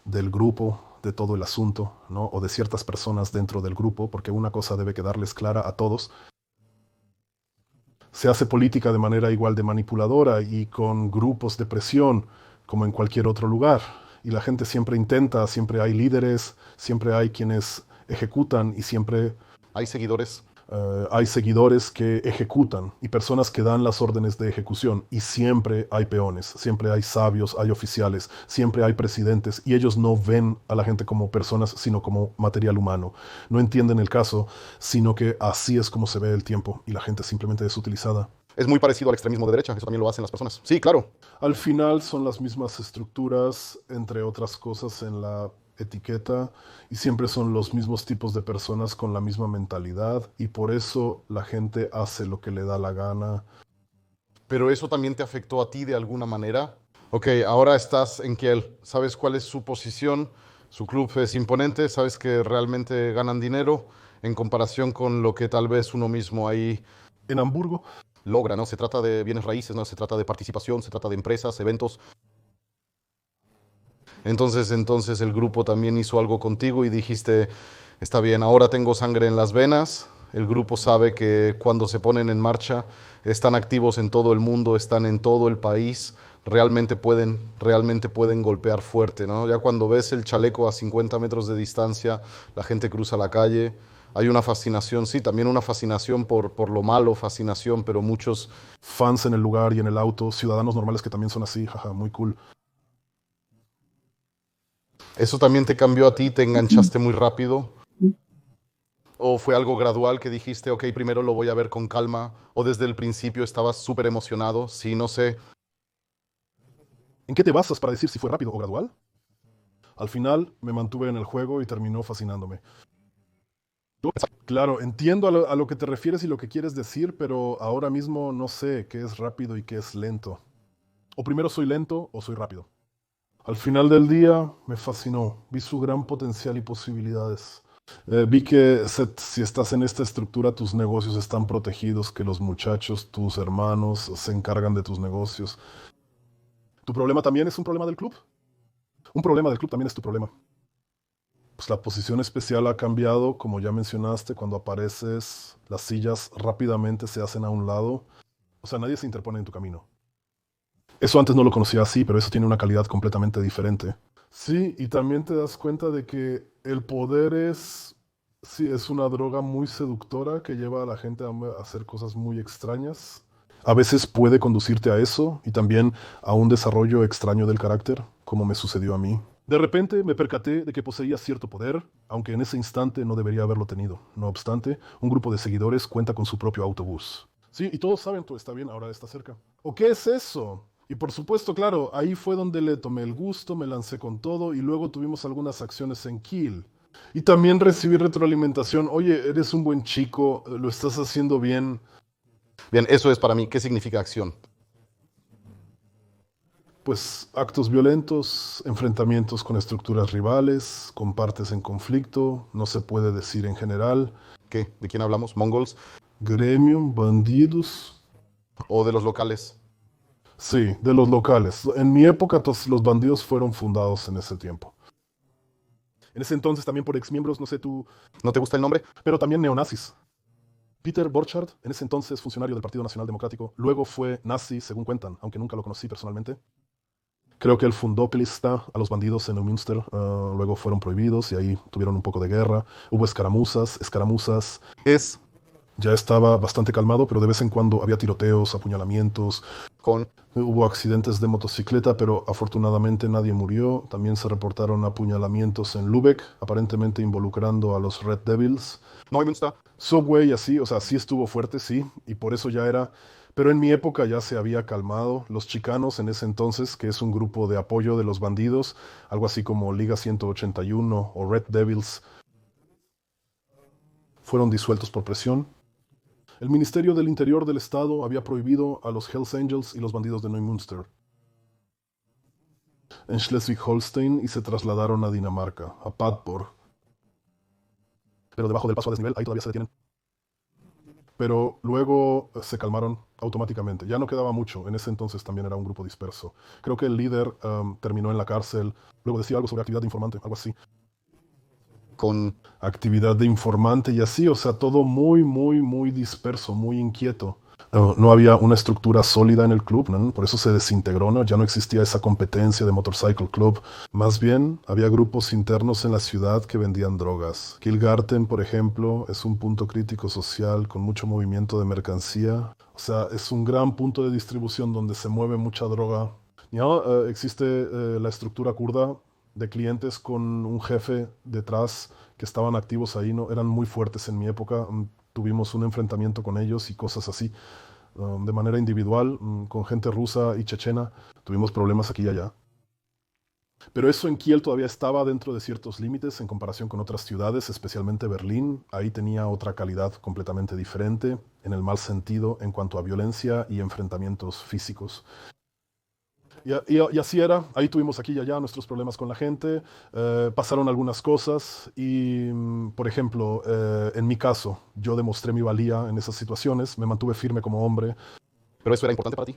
del grupo, de todo el asunto, ¿no? O de ciertas personas dentro del grupo, porque una cosa debe quedarles clara a todos. Se hace política de manera igual de manipuladora y con grupos de presión, como en cualquier otro lugar. Y la gente siempre intenta, siempre hay líderes, siempre hay quienes ejecutan y siempre
hay seguidores.
Hay seguidores que ejecutan y personas que dan las órdenes de ejecución y siempre hay peones, siempre hay sabios, hay oficiales, siempre hay presidentes y ellos no ven a la gente como personas, sino como material humano. No entienden el caso, sino que así es como se ve el tiempo y la gente simplemente es utilizada.
Es muy parecido al extremismo de derecha, eso también lo hacen las personas. Sí, claro.
Al final son las mismas estructuras, entre otras cosas, en la etiqueta y siempre son los mismos tipos de personas con la misma mentalidad y por eso la gente hace lo que le da la gana.
Pero eso también te afectó a ti de alguna manera. Ok, ahora estás en Kiel. ¿Sabes cuál es su posición? Su club es imponente, sabes que realmente ganan dinero en comparación con lo que tal vez uno mismo ahí
En Hamburgo,
logra, ¿no? Se trata de bienes raíces, ¿no? Se trata de participación, se trata de empresas, eventos. Entonces el grupo también hizo algo contigo y dijiste, está bien, ahora tengo sangre en las venas. El grupo sabe que cuando se ponen en marcha están activos en todo el mundo, están en todo el país, realmente pueden golpear fuerte, ¿no? Ya cuando ves el chaleco a 50 metros de distancia, la gente cruza la calle. Hay una fascinación, sí, también una fascinación por lo malo, fascinación, pero muchos.
fans en el lugar y en el auto, ciudadanos normales que también son así, jaja, muy cool.
¿Eso también te cambió a ti? ¿Te enganchaste muy rápido? ¿O fue algo gradual que dijiste, ok, primero lo voy a ver con calma? ¿O desde el principio estabas súper emocionado? Sí, no sé.
¿En qué te basas para decir si fue rápido o gradual? Al final me mantuve en el juego y terminó fascinándome. Claro, entiendo a lo que te refieres y lo que quieres decir, pero ahora mismo no sé qué es rápido y qué es lento. O primero soy lento o soy rápido. Al final del día me fascinó, vi su gran potencial y posibilidades. Vi que si estás en esta estructura, tus negocios están protegidos, que los muchachos, tus hermanos, se encargan de tus negocios. ¿Tu problema también es un problema del club? Un problema del club también es tu problema. Pues la posición especial ha cambiado, como ya mencionaste, cuando apareces, las sillas rápidamente se hacen a un lado. O sea, nadie se interpone en tu camino. Eso antes no lo conocía así, pero eso tiene una calidad completamente diferente. Sí, y también te das cuenta de que el poder sí, es una droga muy seductora que lleva a la gente a hacer cosas muy extrañas. A veces puede conducirte a eso y también a un desarrollo extraño del carácter, como me sucedió a mí. De repente me percaté de que poseía cierto poder, aunque en ese instante no debería haberlo tenido. No obstante, un grupo de seguidores cuenta con su propio autobús. Sí, y todos saben, todo está bien, ahora está cerca. ¿O qué es eso? Y por supuesto, claro, ahí fue donde le tomé el gusto, me lancé con todo y luego tuvimos algunas acciones en Kiel. Y también recibí retroalimentación, oye, eres un buen chico, lo estás haciendo bien.
Bien, eso es para mí. ¿Qué significa acción?
Pues actos violentos, enfrentamientos con estructuras rivales, con partes en conflicto, no se puede decir en general.
¿Qué? ¿De quién hablamos? ¿Mongols?
Gremium, bandidos.
¿O de los locales?
Sí, de los locales. En mi época los bandidos fueron fundados en ese tiempo. En ese entonces también por exmiembros, no sé tú,
¿No te gusta el nombre?
pero también neonazis. Peter Borchardt, en ese entonces funcionario del Partido Nacional Democrático, luego fue nazi, según cuentan, aunque nunca lo conocí personalmente. Creo que él fundó Plista a los bandidos en Neumünster, luego fueron prohibidos y ahí tuvieron un poco de guerra. Hubo escaramuzas.
Es
Ya estaba bastante calmado, pero de vez en cuando había tiroteos, apuñalamientos.
con.
Hubo accidentes de motocicleta, pero afortunadamente nadie murió. También se reportaron apuñalamientos en Lübeck, aparentemente involucrando a los Red Devils.
Neumünster.
Subway así, o sea, sí estuvo fuerte, sí, y por eso ya era, pero en mi época ya se había calmado. Los chicanos en ese entonces, que es un grupo de apoyo de los bandidos, algo así como Liga 181 o Red Devils, fueron disueltos por presión. El Ministerio del Interior del Estado había prohibido a los Hells Angels y los bandidos de Neumünster en Schleswig-Holstein y se trasladaron a Dinamarca, a Padborg. Pero debajo del paso a desnivel, ahí todavía se detienen. Pero luego se calmaron automáticamente. Ya no quedaba mucho. En ese entonces también era un grupo disperso. Creo que el líder terminó en la cárcel. Luego decía algo sobre actividad de informante, algo así.
Con.
Actividad de informante y así, o sea, todo muy, muy, muy disperso, muy inquieto. No había una estructura sólida en el club, ¿no? Por eso se desintegró, ¿no? Ya no existía esa competencia de Motorcycle Club. Más bien, había grupos internos en la ciudad que vendían drogas. Kilgarten, por ejemplo, es un punto crítico social con mucho movimiento de mercancía. O sea, es un gran punto de distribución donde se mueve mucha droga. Ya, existe la estructura kurda de clientes con un jefe detrás que estaban activos ahí, ¿no? Eran muy fuertes en mi época. Tuvimos un enfrentamiento con ellos y cosas así. De manera individual, con gente rusa y chechena, tuvimos problemas aquí y allá. Pero eso en Kiel todavía estaba dentro de ciertos límites en comparación con otras ciudades, especialmente Berlín. Ahí tenía otra calidad completamente diferente, en el mal sentido, en cuanto a violencia y enfrentamientos físicos. Y así era, ahí tuvimos aquí y allá nuestros problemas con la gente, pasaron algunas cosas y, por ejemplo, en mi caso, yo demostré mi valía en esas situaciones, me mantuve firme como hombre.
Pero eso era importante para ti.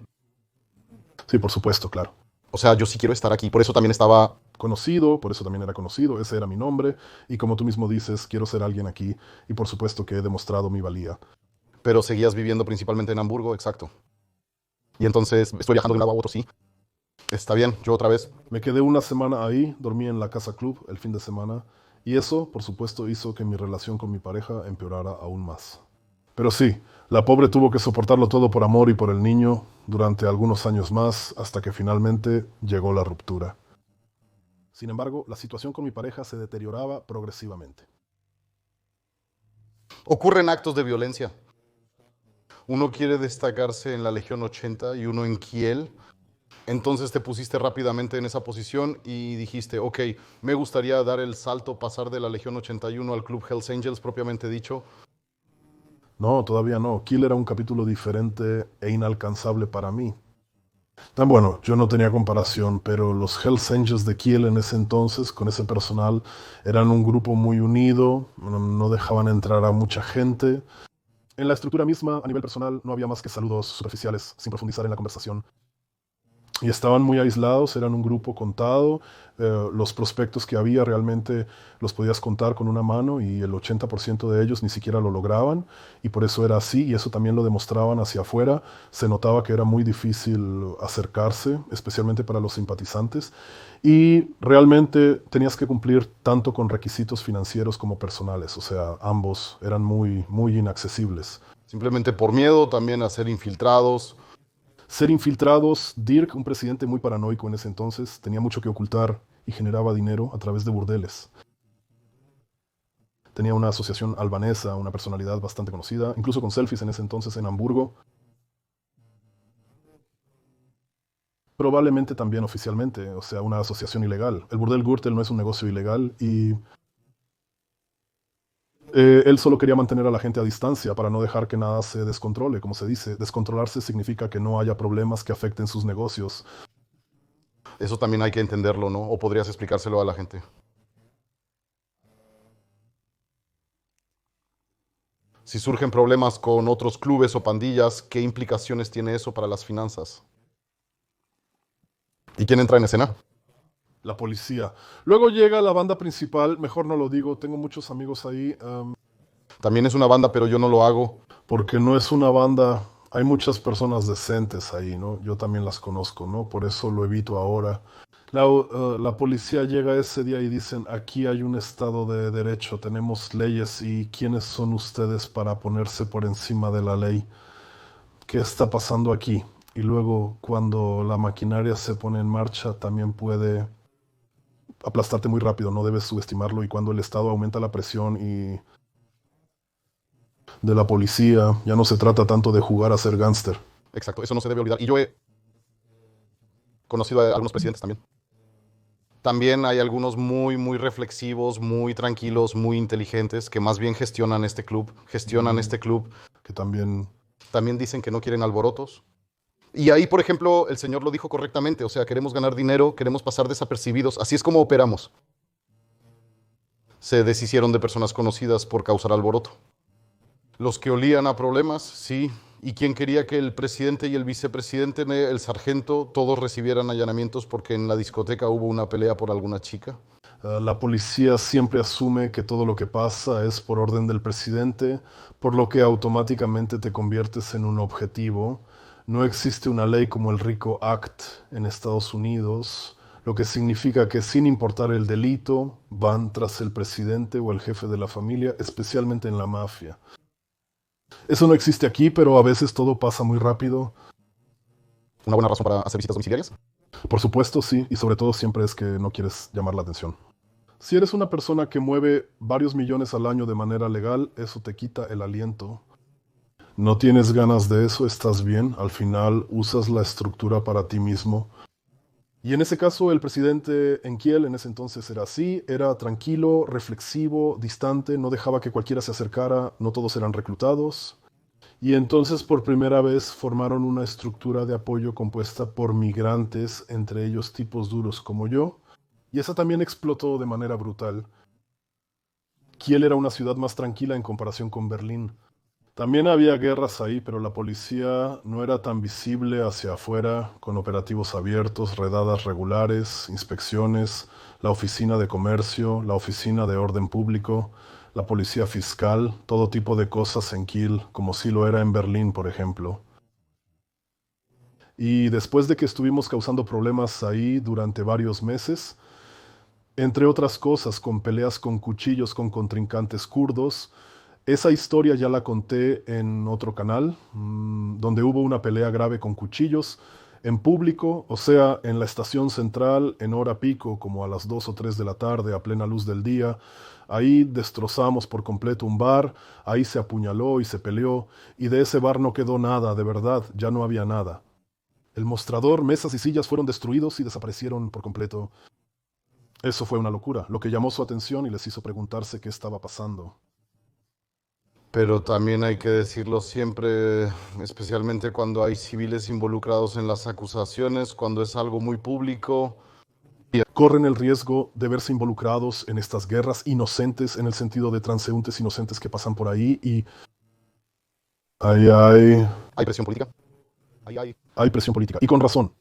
Sí, por supuesto, claro.
O sea, yo sí quiero estar aquí, por eso también estaba...
Conocido, por eso también era conocido, ese era mi nombre, y como tú mismo dices, quiero ser alguien aquí, y por supuesto que he demostrado mi valía.
Pero seguías viviendo principalmente en Hamburgo, exacto. Y entonces estoy viajando de un lado a otro, sí. Está bien, yo otra vez.
Me quedé una semana ahí, dormí en la casa club el fin de semana, y eso, por supuesto, hizo que mi relación con mi pareja empeorara aún más. Pero sí, la pobre tuvo que soportarlo todo por amor y por el niño durante algunos años más, hasta que finalmente llegó la ruptura. Sin embargo, la situación con mi pareja se deterioraba progresivamente.
Ocurren actos de violencia. Uno quiere destacarse en la Legión 80 y uno en Kiel. Entonces te pusiste rápidamente en esa posición y dijiste, ok, me gustaría dar el salto, pasar de la Legión 81 al Club Hells Angels propiamente dicho.
No, todavía no. Kill era un capítulo diferente e inalcanzable para mí. Bueno, yo no tenía comparación, pero los Hells Angels de Kiel en ese entonces, con ese personal, eran un grupo muy unido, no dejaban entrar a mucha gente. En la estructura misma, a nivel personal, no había más que saludos superficiales, sin profundizar en la conversación. Y estaban muy aislados, eran un grupo contado, los prospectos que había realmente los podías contar con una mano y el 80% de ellos ni siquiera lo lograban y por eso era así y eso también lo demostraban hacia afuera, se notaba que era muy difícil acercarse, especialmente para los simpatizantes y realmente tenías que cumplir tanto con requisitos financieros como personales, o sea, ambos eran muy, muy inaccesibles.
Simplemente por miedo también a ser infiltrados.
Ser infiltrados, Dirk, un presidente muy paranoico en ese entonces, tenía mucho que ocultar y generaba dinero a través de burdeles. Tenía una asociación albanesa, una personalidad bastante conocida, incluso con selfies en ese entonces en Hamburgo. Probablemente también oficialmente, o sea, una asociación ilegal. El burdel Gürtel no es un negocio ilegal y él solo quería mantener a la gente a distancia para no dejar que nada se descontrole, como se dice. Descontrolarse significa que no haya problemas que afecten sus negocios.
Eso también hay que entenderlo, ¿no? O podrías explicárselo a la gente. Si surgen problemas con otros clubes o pandillas, ¿qué implicaciones tiene eso para las finanzas? ¿Y quién entra en escena?
La policía. Luego llega la banda principal, mejor no lo digo, tengo muchos amigos ahí,
También es una banda, pero yo no lo hago.
porque no es una banda, hay muchas personas decentes ahí, ¿no? Yo también las conozco, ¿no? Por eso lo evito ahora. La policía llega ese día y dicen, aquí hay un estado de derecho, tenemos leyes y ¿quiénes son ustedes para ponerse por encima de la ley? ¿Qué está pasando aquí? Y luego cuando la maquinaria se pone en marcha también puede aplastarte muy rápido, no debes subestimarlo y cuando el Estado aumenta la presión y de la policía, ya no se trata tanto de jugar a ser gángster.
Exacto, eso no se debe olvidar. Y yo he conocido a algunos presidentes también. También hay algunos muy, muy reflexivos, muy tranquilos, muy inteligentes, que más bien gestionan este club,
Que también,
También dicen que no quieren alborotos. Y ahí, por ejemplo, el señor lo dijo correctamente, o sea, queremos ganar dinero, queremos pasar desapercibidos, así es como operamos. Se deshicieron de personas conocidas por causar alboroto. Los que olían a problemas, sí. ¿Y quién quería que el presidente y el vicepresidente, el sargento, todos recibieran allanamientos porque en la discoteca hubo una pelea por alguna chica?
La policía siempre asume que todo lo que pasa es por orden del presidente, por lo que automáticamente te conviertes en un objetivo. No existe una ley como el RICO Act en Estados Unidos, lo que significa que sin importar el delito, van tras el presidente o el jefe de la familia, especialmente en la mafia. Eso no existe aquí, pero a veces todo pasa muy rápido.
¿Una buena razón para hacer visitas domiciliarias?
Por supuesto, sí, y sobre todo siempre es que no quieres llamar la atención. Si eres una persona que mueve varios millones al año de manera legal, eso te quita el aliento. No tienes ganas de eso, estás bien, al final usas la estructura para ti mismo. Y en ese caso, el presidente Enkiel en ese entonces era así, era tranquilo, reflexivo, distante, no dejaba que cualquiera se acercara, no todos eran reclutados. Y entonces por primera vez formaron una estructura de apoyo compuesta por migrantes, entre ellos tipos duros como yo, y esa también explotó de manera brutal. Kiel era una ciudad más tranquila en comparación con Berlín. También había guerras ahí, pero la policía no era tan visible hacia afuera, con operativos abiertos, redadas regulares, inspecciones, la oficina de comercio, la oficina de orden público, la policía fiscal, todo tipo de cosas en Kiel, como si lo era en Berlín, por ejemplo. Y después de que estuvimos causando problemas ahí durante varios meses, entre otras cosas, con peleas con cuchillos con contrincantes kurdos. Esa historia ya la conté en otro canal, donde hubo una pelea grave con cuchillos en público, o sea, en la estación central, en hora pico, como a las 2 o 3 de la tarde, a plena luz del día. Ahí destrozamos por completo un bar, ahí se apuñaló y se peleó, y de ese bar no quedó nada, de verdad, ya no había nada. El mostrador, mesas y sillas fueron destruidos y desaparecieron por completo. Eso fue una locura, lo que llamó su atención y les hizo preguntarse qué estaba pasando.
Pero también hay que decirlo siempre, especialmente cuando hay civiles involucrados en las acusaciones, cuando es algo muy público.
Corren el riesgo de verse involucrados en estas guerras inocentes, en el sentido de transeúntes inocentes que pasan por ahí, y ahí
Hay presión política. Hay.
hay presión política. Y con razón.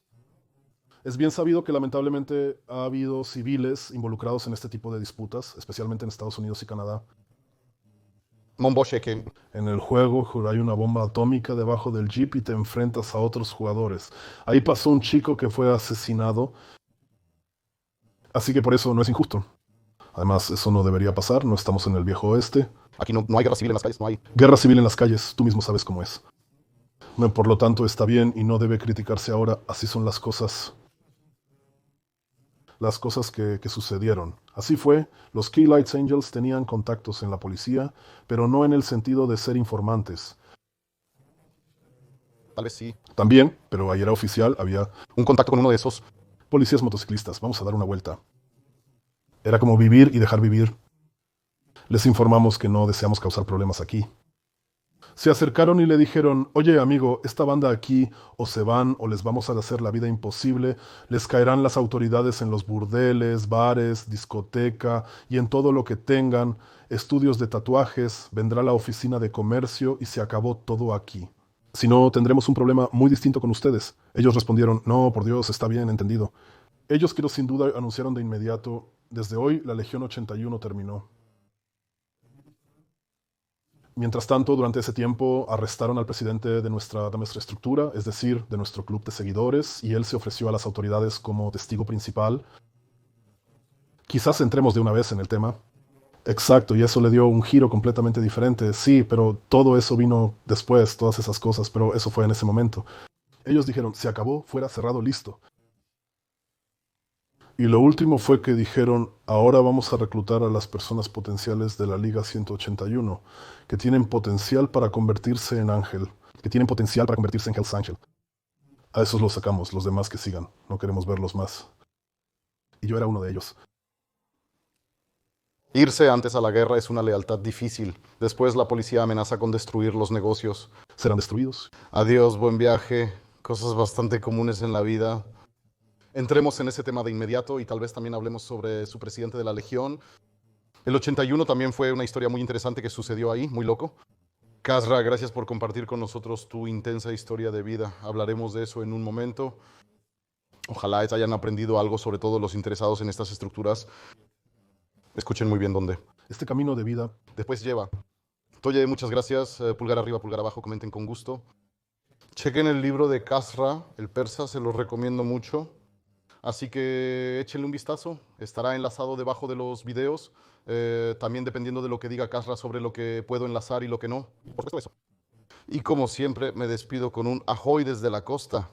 Es bien sabido que lamentablemente ha habido civiles involucrados en este tipo de disputas, especialmente en Estados Unidos y Canadá.
Monboche que
En el juego hay una bomba atómica debajo del jeep y te enfrentas a otros jugadores. Ahí pasó un chico que fue asesinado, así que por eso no es injusto. Además, eso no debería pasar, no estamos en el viejo oeste.
aquí no hay guerra civil en las calles, no hay.
Guerra civil en las calles, tú mismo sabes cómo es. Por lo tanto, está bien y no debe criticarse ahora, así son las cosas que sucedieron. Así fue, los Key Lights Angels tenían contactos en la policía, pero no en el sentido de ser informantes.
Tal vez sí.
También, pero ahí era oficial, había
Un contacto con uno de esos.
policías motociclistas, vamos a dar una vuelta. Era como vivir y dejar vivir. Les informamos que no deseamos causar problemas aquí. Se acercaron y le dijeron, oye amigo, esta banda aquí o se van o les vamos a hacer la vida imposible, les caerán las autoridades en los burdeles, bares, discoteca y en todo lo que tengan, estudios de tatuajes, vendrá la oficina de comercio y se acabó todo aquí. Si no, tendremos un problema muy distinto con ustedes. Ellos respondieron, no, por Dios, está bien, entendido. Ellos que sin duda anunciaron de inmediato, desde hoy la Legión 81 terminó. Mientras tanto, durante ese tiempo arrestaron al presidente de nuestra estructura, es decir, de nuestro club de seguidores, y él se ofreció a las autoridades como testigo principal. Quizás entremos de una vez en el tema. Exacto, y eso le dio un giro completamente diferente. Sí, pero todo eso vino después, todas esas cosas, pero eso fue en ese momento. Ellos dijeron, se acabó, fuera cerrado, listo. Y lo último fue que dijeron, ahora vamos a reclutar a las personas potenciales de la Liga 181, que tienen potencial para convertirse en ángel, que tienen potencial para convertirse en Hell's Angel. A esos los sacamos, los demás que sigan, no queremos verlos más. Y yo era uno de ellos.
Irse antes a la guerra es una lealtad difícil. Después la policía amenaza con destruir los negocios.
Serán destruidos.
Adiós, buen viaje. Cosas bastante comunes en la vida. Entremos en ese tema de inmediato y tal vez también hablemos sobre su presidente de la Legión. El 81 también fue una historia muy interesante que sucedió ahí, muy loco. Kasra, gracias por compartir con nosotros tu intensa historia de vida. Hablaremos de eso en un momento. Ojalá hayan aprendido algo, sobre todo los interesados en estas estructuras. Escuchen muy bien dónde.
Este camino de vida.
Después lleva. Toye, muchas gracias. Pulgar arriba, pulgar abajo, comenten con gusto. Chequen el libro de Kasra, el persa, se los recomiendo mucho. Así que échenle un vistazo. Estará enlazado debajo de los videos. También dependiendo de lo que diga Kasra sobre lo que puedo enlazar y lo que no. Por supuesto eso. Y como siempre, me despido con un ahoy desde la costa.